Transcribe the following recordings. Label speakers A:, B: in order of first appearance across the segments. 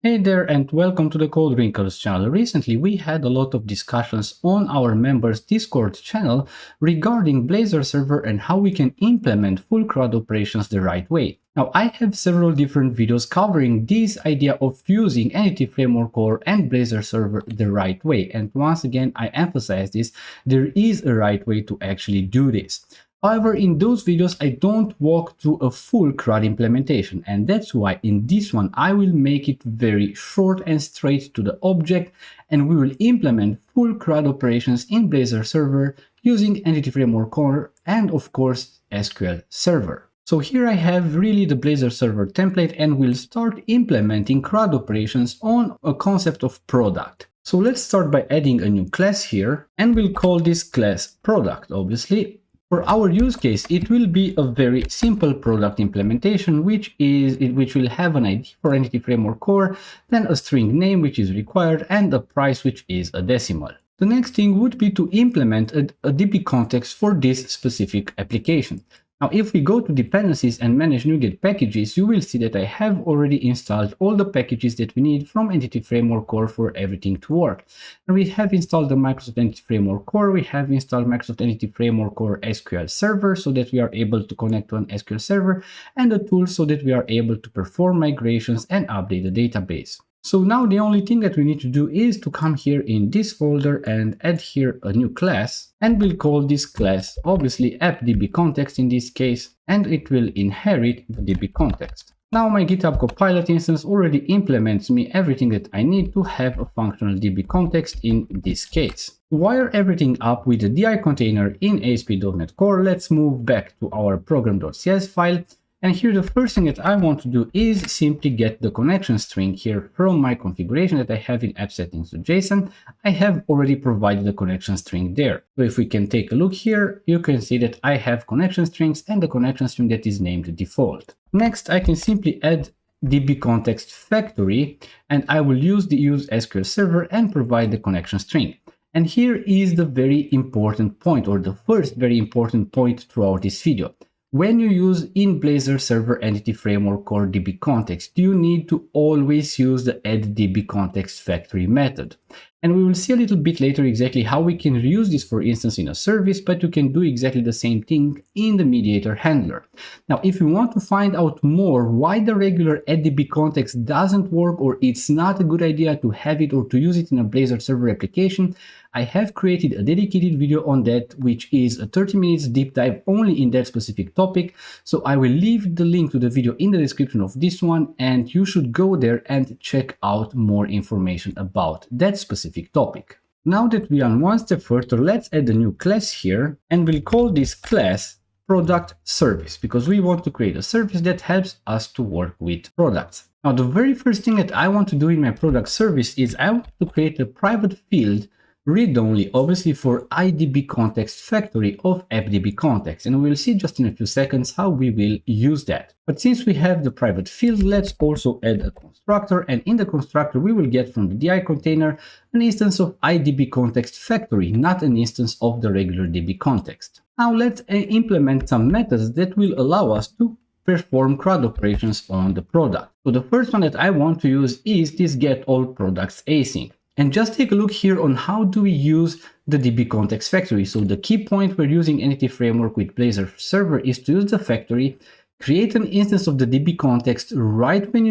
A: Hey there and welcome to the Code Wrinkles channel. Recently we had a lot of discussions on our members Discord channel regarding Blazor Server and how we can implement full CRUD operations the right way. Now I have several different videos covering this idea of using Entity Framework Core and Blazor Server the right way, and once again I emphasize this, there is a right way to actually do this. However, in those videos, I don't walk through a full CRUD implementation, and that's why in this one, I will make it very short and straight to the object, and we will implement full CRUD operations in Blazor Server using Entity Framework Core and, of course, SQL Server. So here I have really the Blazor Server template, and we'll start implementing CRUD operations on a concept of product. So let's start by adding a new class here, and we'll call this class product, obviously. For our use case, it will be a very simple product implementation, which will have an ID for Entity Framework Core, then a string name which is required, and a price which is a decimal. The next thing would be to implement a DbContext for this specific application. Now, if we go to dependencies and manage NuGet packages, you will see that I have already installed all the packages that we need from Entity Framework Core for everything to work. And we have installed the Microsoft Entity Framework Core, we have installed Microsoft Entity Framework Core SQL Server so that we are able to connect to an SQL Server, and a tool so that we are able to perform migrations and update the database. So now the only thing that we need to do is to come here in this folder and add here a new class, and we'll call this class obviously AppDbContext in this case, and it will inherit the DbContext. Now my GitHub Copilot instance already implements me everything that I need to have a functional DbContext in this case. To wire everything up with the DI container in ASP.NET Core, let's move back to our program.cs file. And here the first thing that I want to do is simply get the connection string here from my configuration that I have in app settings to JSON. I have already provided the connection string there. So if we can take a look here, you can see that I have connection strings and the connection string that is named default. Next, I can simply add DbContextFactory, and I will use SQL Server and provide the connection string. And here is the very important point, or the first very important point throughout this video. When you use in Blazor Server Entity Framework Core DbContext, you need to always use the AddDbContextFactory method. And we will see a little bit later exactly how we can reuse this, for instance, in a service, but you can do exactly the same thing in the mediator handler. Now, if you want to find out more why the regular AddDbContext doesn't work, or it's not a good idea to have it or to use it in a Blazor Server application, I have created a dedicated video on that, which is a 30 minutes deep dive only in that specific topic. So I will leave the link to the video in the description of this one, and you should go there and check out more information about that specific topic. Now that we are one step further, let's add a new class here, and we'll call this class ProductService, because we want to create a service that helps us to work with products. Now, the very first thing that I want to do in my ProductService is I want to create a private field read-only, obviously, for IDbContextFactory of AppDbContext, and we'll see just in a few seconds how we will use that. But since we have the private field, let's also add a constructor, and in the constructor we will get from the DI container an instance of IDbContextFactory, not an instance of the regular DbContext. Now let's implement some methods that will allow us to perform CRUD operations on the product. So the first one that I want to use is this getAllProductsAsync. And just take a look here on how do we use the DbContextFactory. So the key point we're using Entity Framework with Blazor Server is to use the factory, create an instance of the DbContext right when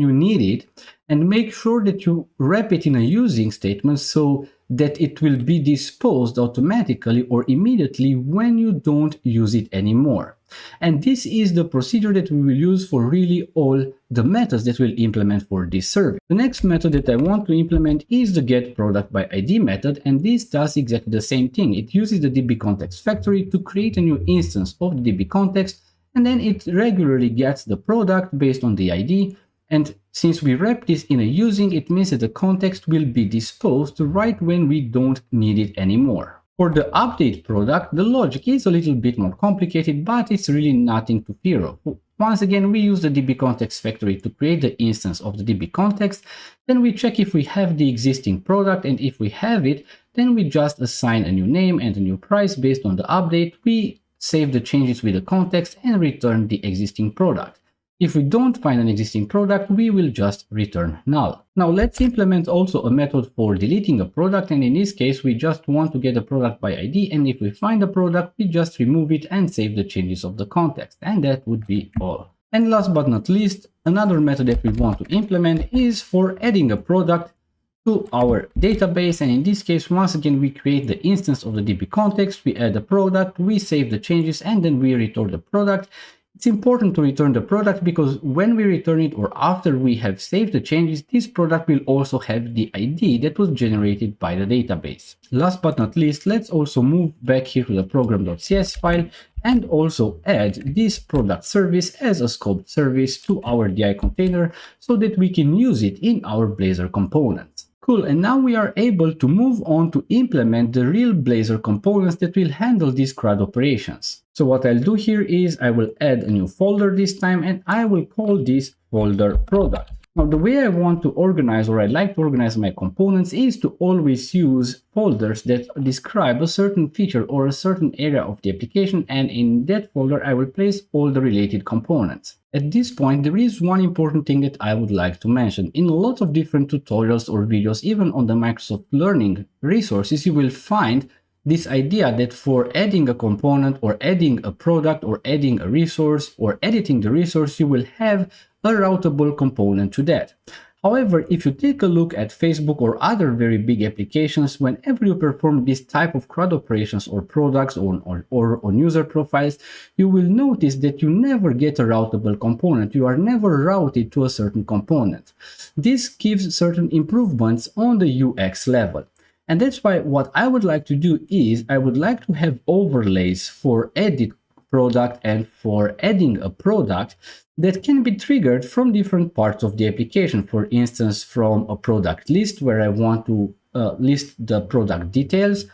A: you need it, and make sure that you wrap it in a using statement so that it will be disposed automatically or immediately when you don't use it anymore. And this is the procedure that we will use for really all the methods that we'll implement for this service. The next method that I want to implement is the getProductById method, and this does exactly the same thing. It uses the DbContextFactory to create a new instance of the DbContext, and then it regularly gets the product based on the ID. And since we wrap this in a using, it means that the context will be disposed right when we don't need it anymore. For the update product, the logic is a little bit more complicated, but it's really nothing to fear of. Once again, we use the DbContextFactory to create the instance of the DbContext, then we check if we have the existing product, and if we have it, then we just assign a new name and a new price based on the update. We save the changes with the context and return the existing product. If we don't find an existing product, we will just return null. Now let's implement also a method for deleting a product, and in this case we just want to get a product by ID, and if we find a product we just remove it and save the changes of the context, and that would be all. And last but not least, another method that we want to implement is for adding a product to our database, and in this case once again we create the instance of the DbContext, we add a product, we save the changes, and then we return the product. It's important to return the product because when we return it or after we have saved the changes, this product will also have the ID that was generated by the database. Last but not least, let's also move back here to the program.cs file and also add this product service as a scoped service to our DI container so that we can use it in our Blazor components. Cool, and now we are able to move on to implement the real Blazor components that will handle these CRUD operations. So what I'll do here is I will add a new folder this time, and I will call this folder product. Now the way I want to organize, or I like to organize my components, is to always use folders that describe a certain feature or a certain area of the application, and in that folder I will place all the related components. At this point, there is one important thing that I would like to mention. In a lot of different tutorials or videos, even on the Microsoft Learning resources, you will find this idea that for adding a component or adding a product or adding a resource or editing the resource, you will have a routable component to that. However, if you take a look at Facebook or other very big applications, whenever you perform this type of CRUD operations or products or on user profiles, you will notice that you never get a routable component. You are never routed to a certain component. This gives certain improvements on the UX level. And that's why what I would like to do is I would like to have overlays for edit product and for adding a product that can be triggered from different parts of the application. For instance, from a product list where I want to list the product details,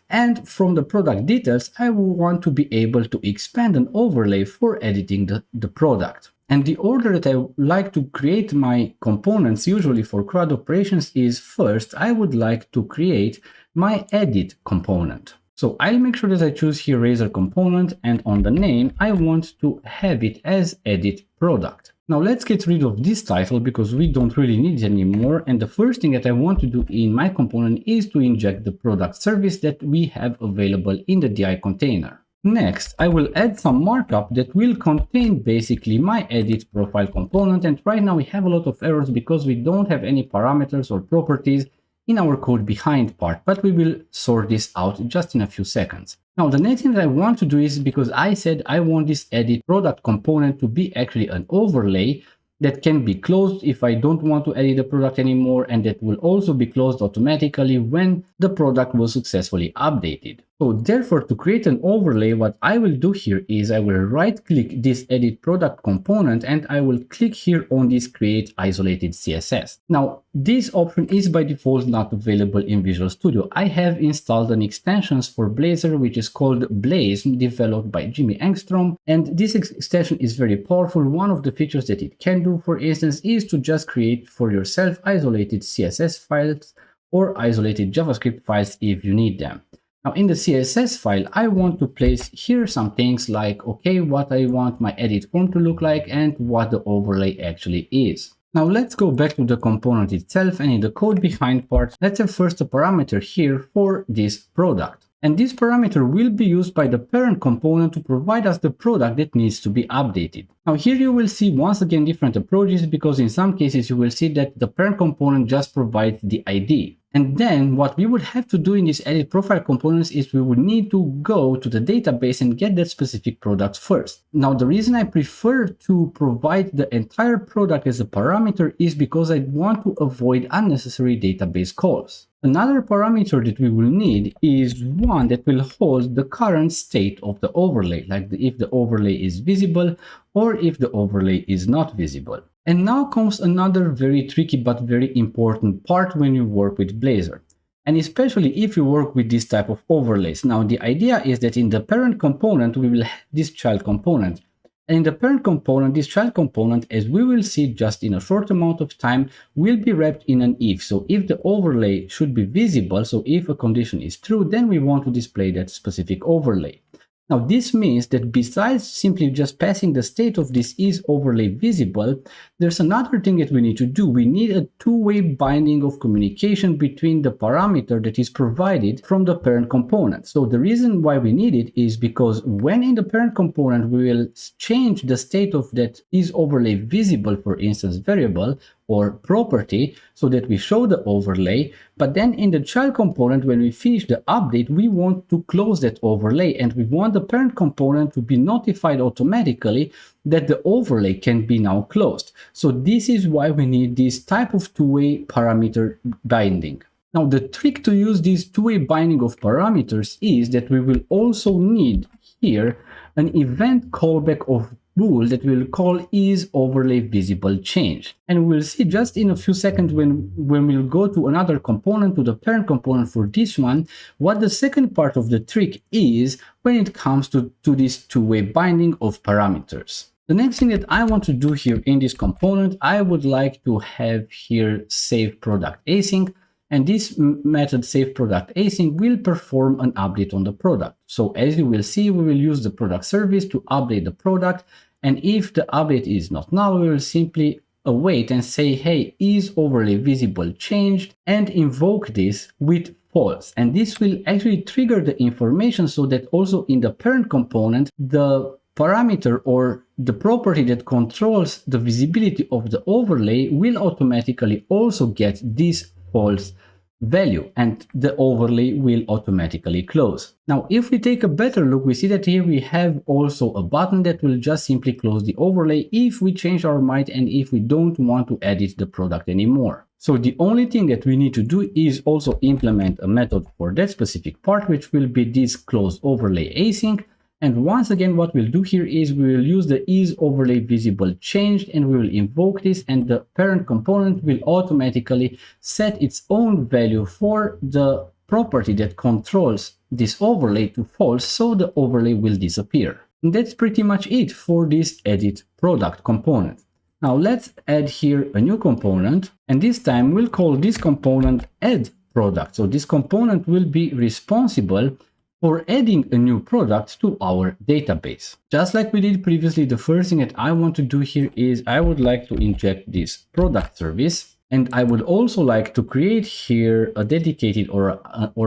A: and from the product details I will want to be able to expand an overlay for editing the product. And the order that I like to create my components usually for CRUD operations is first I would like to create my edit component. So I'll make sure that I choose here Razor component, and on the name I want to have it as EditProduct. Now let's get rid of this title because we don't really need it anymore, and the first thing that I want to do in my component is to inject the product service that we have available in the DI container. Next, I will add some markup that will contain basically my edit profile component, and right now we have a lot of errors because we don't have any parameters or properties in our code behind part, but we will sort this out just in a few seconds. Now the next thing that I want to do is, because I said I want this edit product component to be actually an overlay that can be closed if I don't want to edit the product anymore, and that will also be closed automatically when the product was successfully updated. So therefore, to create an overlay, what I will do here is I will right click this edit product component and I will click here on this create isolated CSS. Now this option is by default not available in Visual Studio. I have installed an extension for Blazor which is called Blaze, developed by Jimmy Engstrom, and this extension is very powerful. One of the features that it can do, for instance, is to just create for yourself isolated CSS files or isolated JavaScript files if you need them. Now in the CSS file, I want to place here some things like, okay, what I want my edit form to look like and what the overlay actually is. Now let's go back to the component itself, and in the code behind part, let's have first a parameter here for this product. And this parameter will be used by the parent component to provide us the product that needs to be updated. Now here you will see once again different approaches, because in some cases you will see that the parent component just provides the ID. And then what we would have to do in this edit profile components is we would need to go to the database and get that specific product first. Now the reason I prefer to provide the entire product as a parameter is because I want to avoid unnecessary database calls. Another parameter that we will need is one that will hold the current state of the overlay, like if the overlay is visible or if the overlay is not visible. And now comes another very tricky but very important part when you work with Blazor, and especially if you work with this type of overlays. Now the idea is that in the parent component we will have this child component, and in the parent component, this child component, as we will see just in a short amount of time, will be wrapped in an if. So if the overlay should be visible, so if a condition is true, then we want to display that specific overlay. Now, this means that besides simply just passing the state of this isOverlayVisible, there's another thing that we need to do. We need a two-way binding of communication between the parameter that is provided from the parent component. So the reason why we need it is because when in the parent component we will change the state of that isOverlayVisible, for instance, variable or property, so that we show the overlay, but then in the child component, when we finish the update, we want to close that overlay, and we want the parent component to be notified automatically that the overlay can be now closed. So this is why we need this type of two-way parameter binding. Now, the trick to use this two-way binding of parameters is that we will also need here an event callback of bool that we'll call isOverlayVisibleChange. And we'll see just in a few seconds when we'll go to another component, to the parent component for this one, what the second part of the trick is when it comes to this two-way binding of parameters. The next thing that I want to do here in this component, I would like to have here save product async. And this method saveProductAsync will perform an update on the product. So as you will see, we will use the product service to update the product. And if the update is not null, we will simply await and say, hey, isOverlayVisible changed, and invoke this with false. And this will actually trigger the information so that also in the parent component, the parameter or the property that controls the visibility of the overlay will automatically also get this false value, and the overlay will automatically close. Now, if we take a better look, we see that here we have also a button that will just simply close the overlay if we change our mind and if we don't want to edit the product anymore. So the only thing that we need to do is also implement a method for that specific part, which will be this closeOverlayAsync. And once again, what we'll do here is we will use the isOverlayVisibleChanged, and we will invoke this, and the parent component will automatically set its own value for the property that controls this overlay to false, so the overlay will disappear. And that's pretty much it for this EditProduct component. Now let's add here a new component, and this time we'll call this component AddProduct. So this component will be responsible for adding a new product to our database. Just like we did previously, the first thing that I want to do here is I would like to inject this product service, and I would also like to create here a dedicated or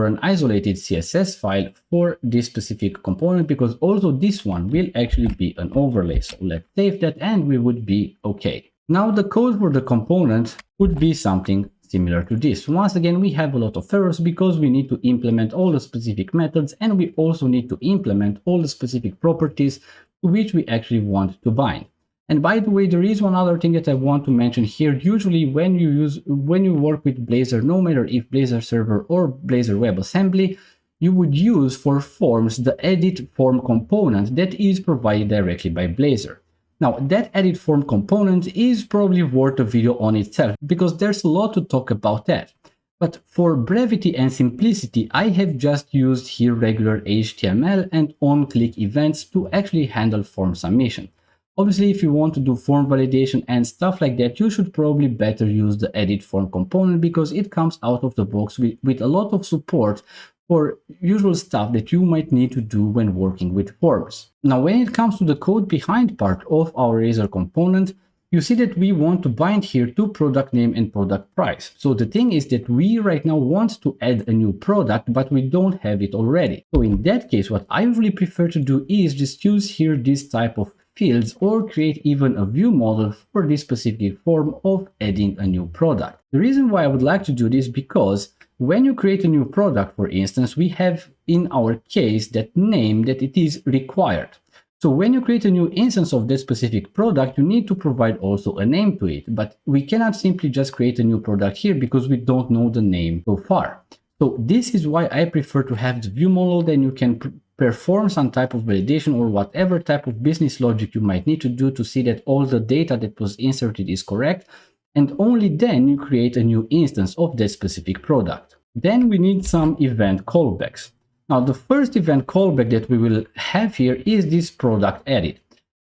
A: an isolated CSS file for this specific component, because also this one will actually be an overlay. So let's save that and we would be okay. Now the code for the component would be something similar to this. Once again, we have a lot of errors because we need to implement all the specific methods, and we also need to implement all the specific properties to which we actually want to bind. And by the way, there is one other thing that I want to mention here. Usually when you work with Blazor, no matter if Blazor Server or Blazor WebAssembly, you would use for forms the edit form component that is provided directly by Blazor. Now, that edit form component is probably worth a video on itself, because there's a lot to talk about that. But for brevity and simplicity, I have just used here regular HTML and on-click events to actually handle form submission. Obviously, if you want to do form validation and stuff like that, you should probably better use the edit form component, because it comes out of the box with a lot of support for usual stuff that you might need to do when working with forms. Now, when it comes to the code behind part of our Razor component, you see that we want to bind here to product name and product price. So the thing is that we right now want to add a new product, but we don't have it already. So in that case, what I usually prefer to do is just use here this type of fields, or create even a view model for this specific form of adding a new product. The reason why I would like to do this, because when you create a new product, for instance, we have in our case that name that it is required. So when you create a new instance of that specific product, you need to provide also a name to it. But we cannot simply just create a new product here because we don't know the name so far. So this is why I prefer to have the view model. Then you can perform some type of validation or whatever type of business logic you might need to do to see that all the data that was inserted is correct. And only then you create a new instance of that specific product. Then we need some event callbacks. Now, the first event callback that we will have here is this product edit.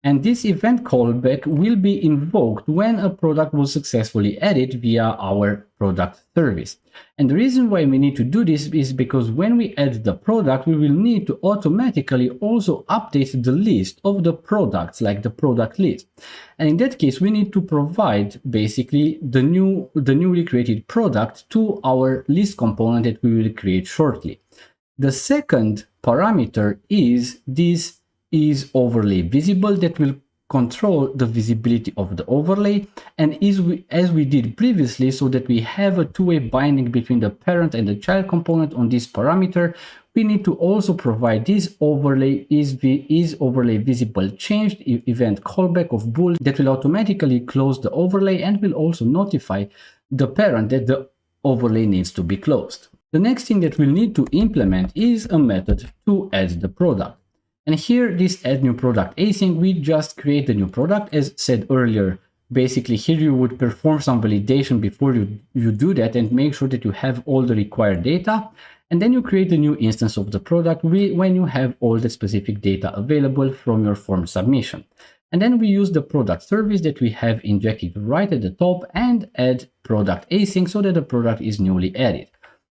A: And this event callback will be invoked when a product was successfully added via our product service. And the reason why we need to do this is because when we add the product, we will need to automatically also update the list of the products, like the product list. And in that case, we need to provide basically the newly created product to our list component that we will create shortly. The second parameter is this is overlay visible, that will control the visibility of the overlay, and as we did previously, so that we have a two-way binding between the parent and the child component on this parameter, we need to also provide this overlay is overlay visible changed event callback of bool that will automatically close the overlay and will also notify the parent that the overlay needs to be closed. The next thing that we'll need to implement is a method to add the product. And here, this add new product async, we just create the new product. As said earlier, basically here you would perform some validation before you do that and make sure that you have all the required data. And then you create a new instance of the product when you have all the specific data available from your form submission. And then we use the product service that we have injected right at the top and add product async so that the product is newly added.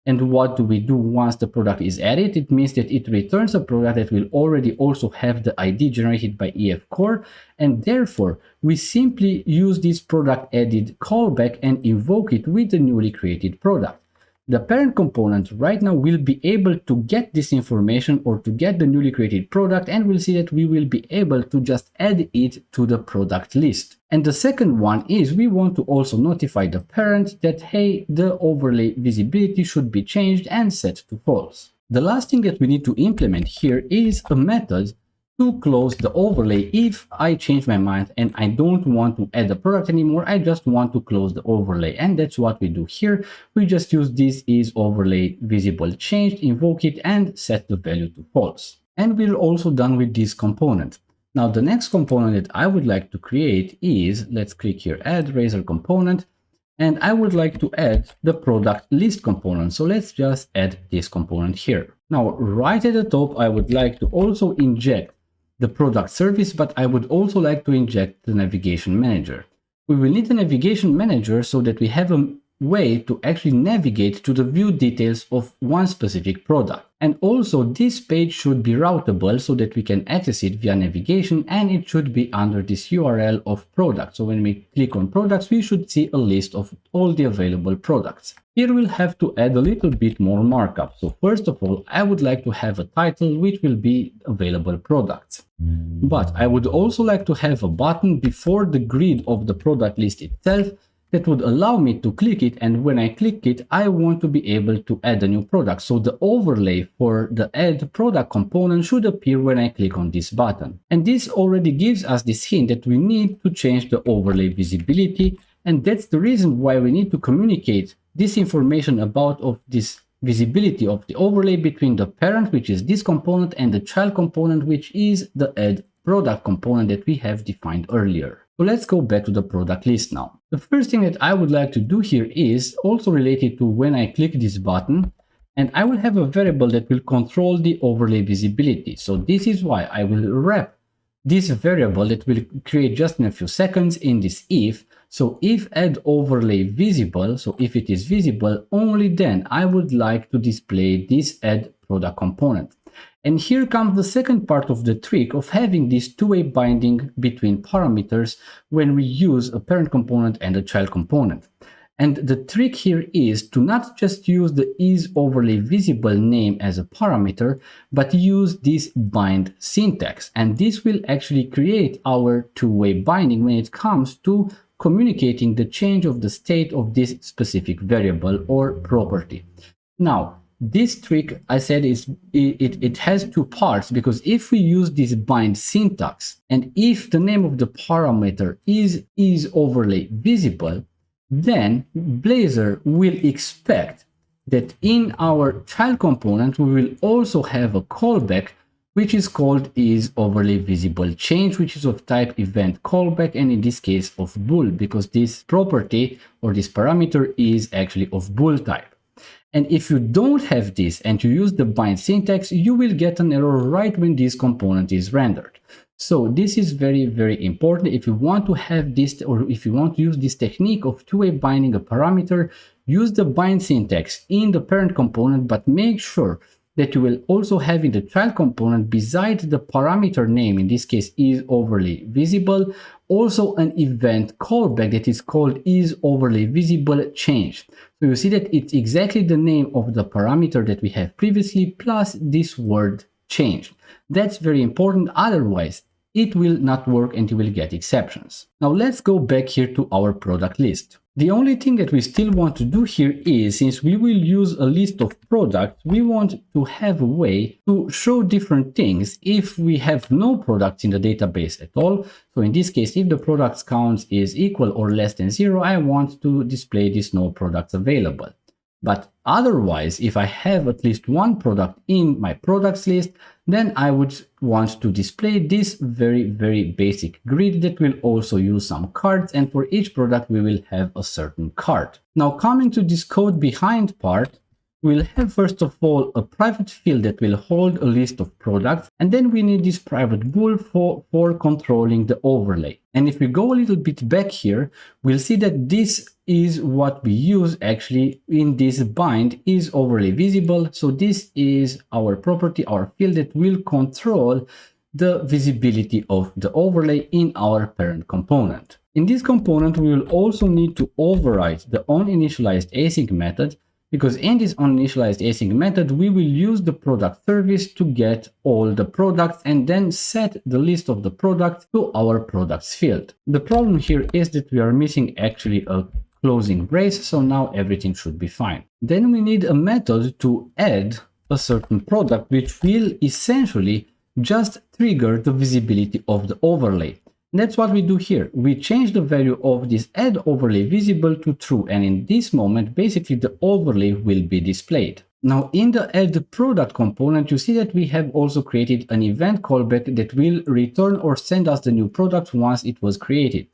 A: And what do we do once the product is added? It means that it returns a product that will already also have the ID generated by EF core, and therefore we simply use this product added callback and invoke it with the newly created product. The parent component right now will be able to get this information or to get the newly created product, and we'll see that we will be able to just add it to the product list. And the second one is we want to also notify the parent that, hey, the overlay visibility should be changed and set to false. The last thing that we need to implement here is a method to close the overlay if I change my mind and I don't want to add the product anymore, I just want to close the overlay. And that's what we do here. We just use this is overlay visible changed, invoke it and set the value to false. And we're also done with this component. Now the next component that I would like to create is, let's click here, add razor component, and I would like to add the product list component. So let's just add this component here. Now right at the top, I would like to also inject the product service, but I would also like to inject the navigation manager. We will need a navigation manager so that we have a way to actually navigate to the view details of one specific product. And also this page should be routable so that we can access it via navigation, and it should be under this URL of product. So when we click on products, we should see a list of all the available products. Here we'll have to add a little bit more markup. So first of all, I would like to have a title which will be available products. But I would also like to have a button before the grid of the product list itself that would allow me to click it, and when I click it, I want to be able to add a new product. So the overlay for the add product component should appear when I click on this button. And this already gives us this hint that we need to change the overlay visibility, and that's the reason why we need to communicate this information about this visibility of the overlay between the parent, which is this component, and the child component, which is the add product component that we have defined earlier. So let's go back to the product list now. The first thing that I would like to do here is also related to when I click this button, and I will have a variable that will control the overlay visibility. So this is why I will wrap this variable that will create just in a few seconds in this if. So if add overlay visible, so if it is visible, only then I would like to display this add product component. And here comes the second part of the trick of having this two-way binding between parameters when we use a parent component and a child component. And the trick here is to not just use the isOverlayVisible name as a parameter, but use this bind syntax. And this will actually create our two-way binding when it comes to communicating the change of the state of this specific variable or property. Now, this trick, I said, it has two parts, because if we use this bind syntax, and if the name of the parameter is isOverlayVisible, then Blazor will expect that in our child component, we will also have a callback, which is called isOverlayVisibleChange, which is of type event callback, and in this case of bool, because this property or this parameter is actually of bool type. And if you don't have this and you use the bind syntax, you will get an error right when this component is rendered. So this is very, very important. If you want to have this, or if you want to use this technique of two-way binding a parameter, use the bind syntax in the parent component, but make sure that you will also have in the child component, besides the parameter name, in this case is overly visible, also an event callback that is called is overly visible change. So you see that it's exactly the name of the parameter that we have previously plus this word changed. That's very important, otherwise it will not work and you will get exceptions. Now let's go back here to our product list. The only thing that we still want to do here is, since we will use a list of products, we want to have a way to show different things if we have no products in the database at all. So in this case, if the products count is equal or less than 0, I want to display this no products available. But otherwise, if I have at least one product in my products list, then I would want to display this very, very basic grid that will also use some cards, and for each product we will have a certain card. Now coming to this code behind part, we'll have first of all a private field that will hold a list of products, and then we need this private bool for controlling the overlay. And if we go a little bit back here, we'll see that this is what we use actually in this bind is overly visible. So this is our property, our field that will control the visibility of the overlay in our parent component. In this component, we will also need to override the onInitialized async method, because in this onInitialized async method, we will use the product service to get all the products and then set the list of the products to our products field. The problem here is that we are missing actually a closing brace, so now everything should be fine. Then we need a method to add a certain product, which will essentially just trigger the visibility of the overlay. That's what we do here. We change the value of this add overlay visible to true, and in this moment basically the overlay will be displayed. Now in the AddProduct component, you see that we have also created an event callback that will return or send us the new product once it was created.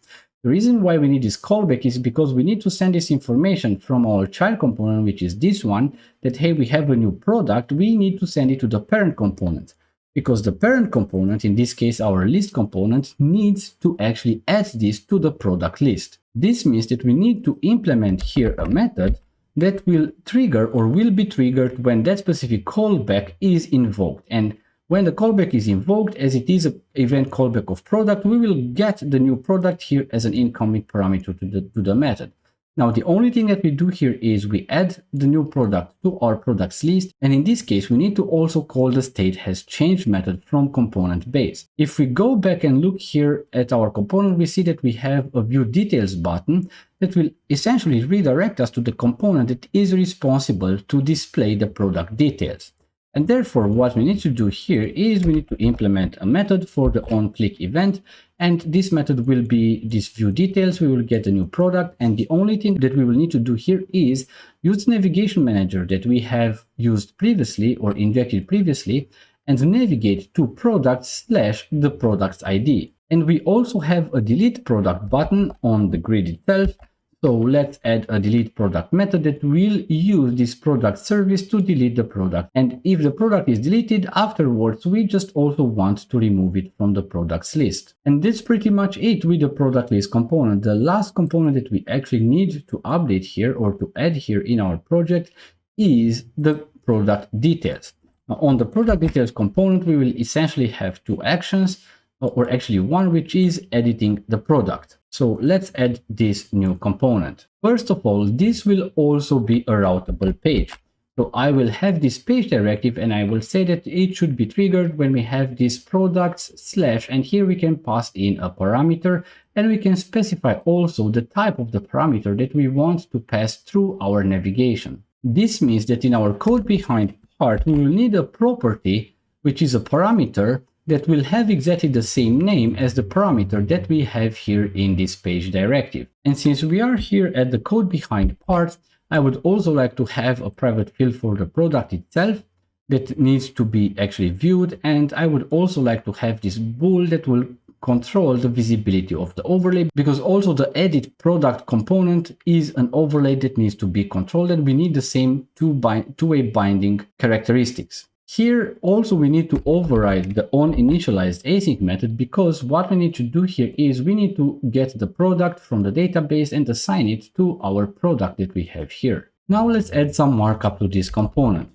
A: The reason why we need this callback is because we need to send this information from our child component, which is this one, that hey, we have a new product, we need to send it to the parent component. Because the parent component, in this case our list component, needs to actually add this to the product list. This means that we need to implement here a method that will trigger or will be triggered when that specific callback is invoked. And when the callback is invoked, as it is an event callback of product, we will get the new product here as an incoming parameter to the method. Now, the only thing that we do here is we add the new product to our products list. And in this case, we need to also call the state has changed method from component base. If we go back and look here at our component, we see that we have a view details button that will essentially redirect us to the component that is responsible to display the product details. And therefore, what we need to do here is we need to implement a method for the onClick event. And this method will be this view details. We will get a new product. And the only thing that we will need to do here is use the navigation manager that we have used previously or injected previously and navigate to product/the product's ID. And we also have a delete product button on the grid itself. So let's add a delete product method that will use this product service to delete the product. And if the product is deleted afterwards, we just also want to remove it from the products list. And that's pretty much it with the product list component. The last component that we actually need to update here or to add here in our project is the product details. Now, on the product details component, we will essentially have two actions, or actually one, which is editing the product. So let's add this new component. First of all, this will also be a routable page. So I will have this page directive and I will say that it should be triggered when we have this products / and here we can pass in a parameter and we can specify also the type of the parameter that we want to pass through our navigation. This means that in our code behind part, we will need a property, which is a parameter that will have exactly the same name as the parameter that we have here in this page directive. And since we are here at the code behind part, I would also like to have a private field for the product itself that needs to be actually viewed. And I would also like to have this bool that will control the visibility of the overlay, because also the EditProduct component is an overlay that needs to be controlled and we need the same two-way binding characteristics. Here also we need to override the onInitialized async method, because what we need to do here is we need to get the product from the database and assign it to our product that we have here. Now let's add some markup to this component.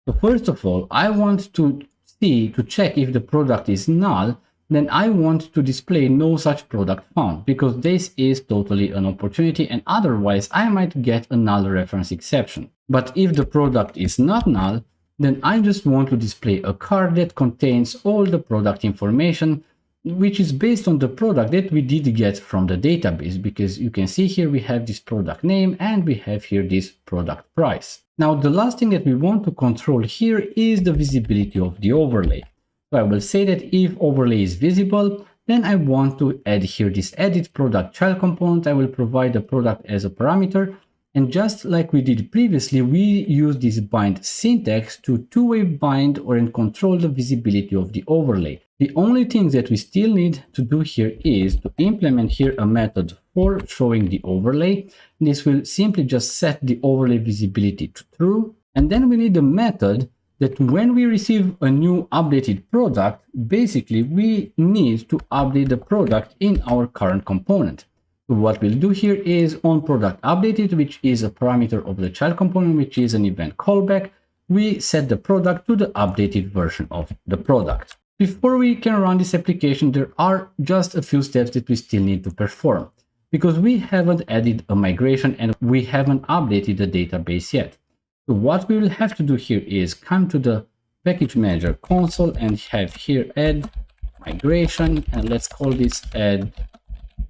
A: So first of all, I want to check if the product is null, then I want to display no such product found, because this is totally an opportunity and otherwise I might get a null reference exception. But if the product is not null, then I just want to display a card that contains all the product information, which is based on the product that we did get from the database, because you can see here we have this product name and we have here this product price. Now the last thing that we want to control here is the visibility of the overlay. So I will say that if overlay is visible, then I want to add here this EditProduct child component. I will provide the product as a parameter. And just like we did previously, we use this bind syntax to two-way bind or control the visibility of the overlay. The only thing that we still need to do here is to implement here a method for showing the overlay. This will simply just set the overlay visibility to true. And then we need a method that when we receive a new updated product, basically we need to update the product in our current component. So what we'll do here is on product updated, which is a parameter of the child component, which is an event callback, we set the product to the updated version of the product. Before we can run this application, there are just a few steps that we still need to perform, because we haven't added a migration and we haven't updated the database yet. So what we will have to do here is come to the package manager console and have here add migration, and let's call this add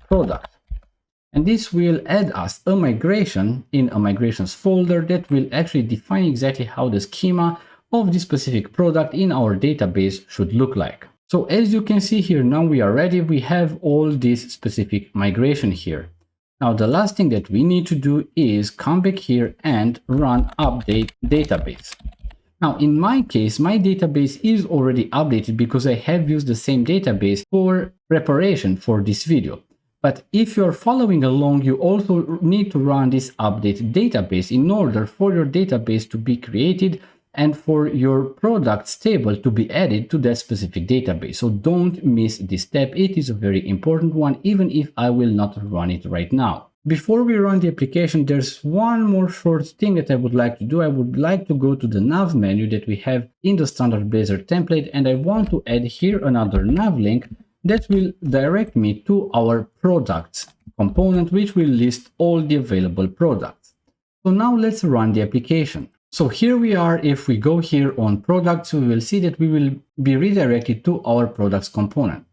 A: product. And this will add us a migration in a migrations folder that will actually define exactly how the schema of this specific product in our database should look like. So as you can see here, now we are ready. We have all this specific migration here. Now the last thing that we need to do is come back here and run update database. Now in my case, my database is already updated because I have used the same database for preparation for this video. But if you're following along, you also need to run this update database in order for your database to be created and for your products table to be added to that specific database. So don't miss this step. It is a very important one, even if I will not run it right now. Before we run the application, there's one more short thing that I would like to do. I would like to go to the nav menu that we have in the standard Blazor template, and I want to add here another nav link that will direct me to our products component, which will list all the available products. So now let's run the application. So here we are. If we go here on products, we will see that we will be redirected to our products component.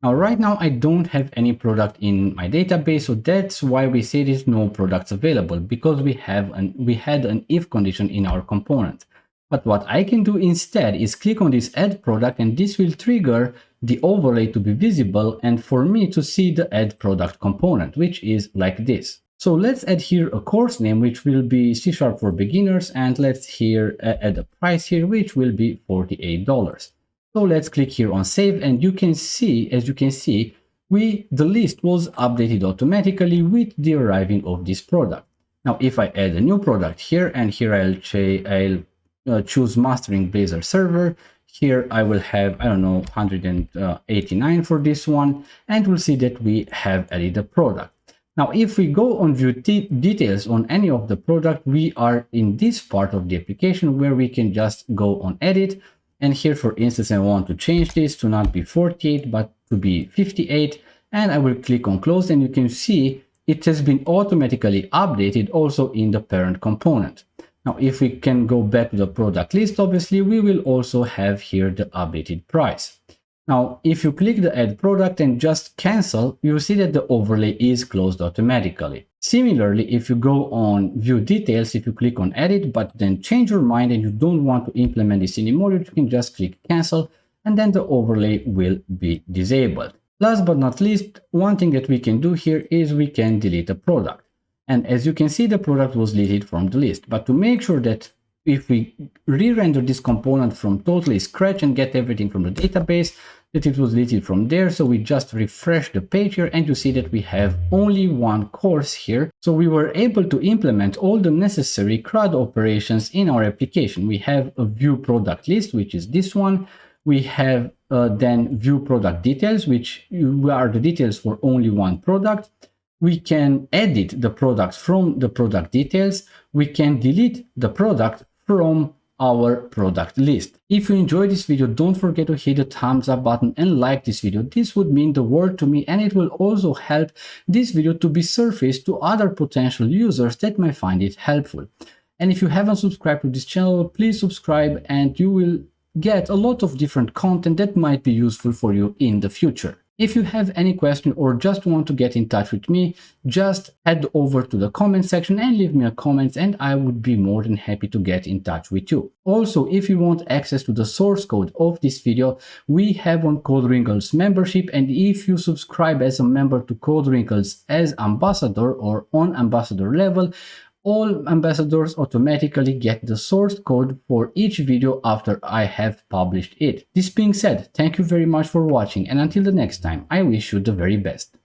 A: Now, right now, I don't have any product in my database, so that's why we say there's no products available, because we had an if condition in our component. But what I can do instead is click on this add product, and this will trigger the overlay to be visible and for me to see the add product component, which is like this. So let's add here a course name, which will be C# for beginners, and let's here add a price here, which will be $48. So let's click here on save, and you can see, as you can see, the list was updated automatically with the arriving of this product. Now, if I add a new product here, and here I'll choose mastering Blazor Server. Here I will have, I don't know, 189 for this one, and we'll see that we have added a product. Now, if we go on view details on any of the product, we are in this part of the application where we can just go on edit. And here, for instance, I want to change this to not be 48, but to be 58. And I will click on close, and you can see it has been automatically updated also in the parent component. Now, if we can go back to the product list, obviously, we will also have here the updated price. Now, if you click the add product and just cancel, you see that the overlay is closed automatically. Similarly, if you go on view details, if you click on edit, but then change your mind and you don't want to implement this anymore, you can just click cancel, and then the overlay will be disabled. Last but not least, one thing that we can do here is we can delete a product. And as you can see, the product was deleted from the list. But to make sure that if we re-render this component from totally scratch and get everything from the database, that it was deleted from there. So we just refresh the page here and you see that we have only one course here. So we were able to implement all the necessary CRUD operations in our application. We have a view product list, which is this one. We have then view product details, which are the details for only one product. We can edit the product from the product details. We can delete the product from our product list. If you enjoyed this video, don't forget to hit the thumbs up button and like this video. This would mean the world to me, and it will also help this video to be surfaced to other potential users that might find it helpful. And if you haven't subscribed to this channel, please subscribe and you will get a lot of different content that might be useful for you in the future. If you have any question or just want to get in touch with me, just head over to the comment section and leave me a comment and I would be more than happy to get in touch with you. Also, if you want access to the source code of this video, we have on CodeWrinkles membership, and if you subscribe as a member to CodeWrinkles as ambassador or on ambassador level, all ambassadors automatically get the source code for each video after I have published it. This being said, thank you very much for watching, and until the next time, I wish you the very best.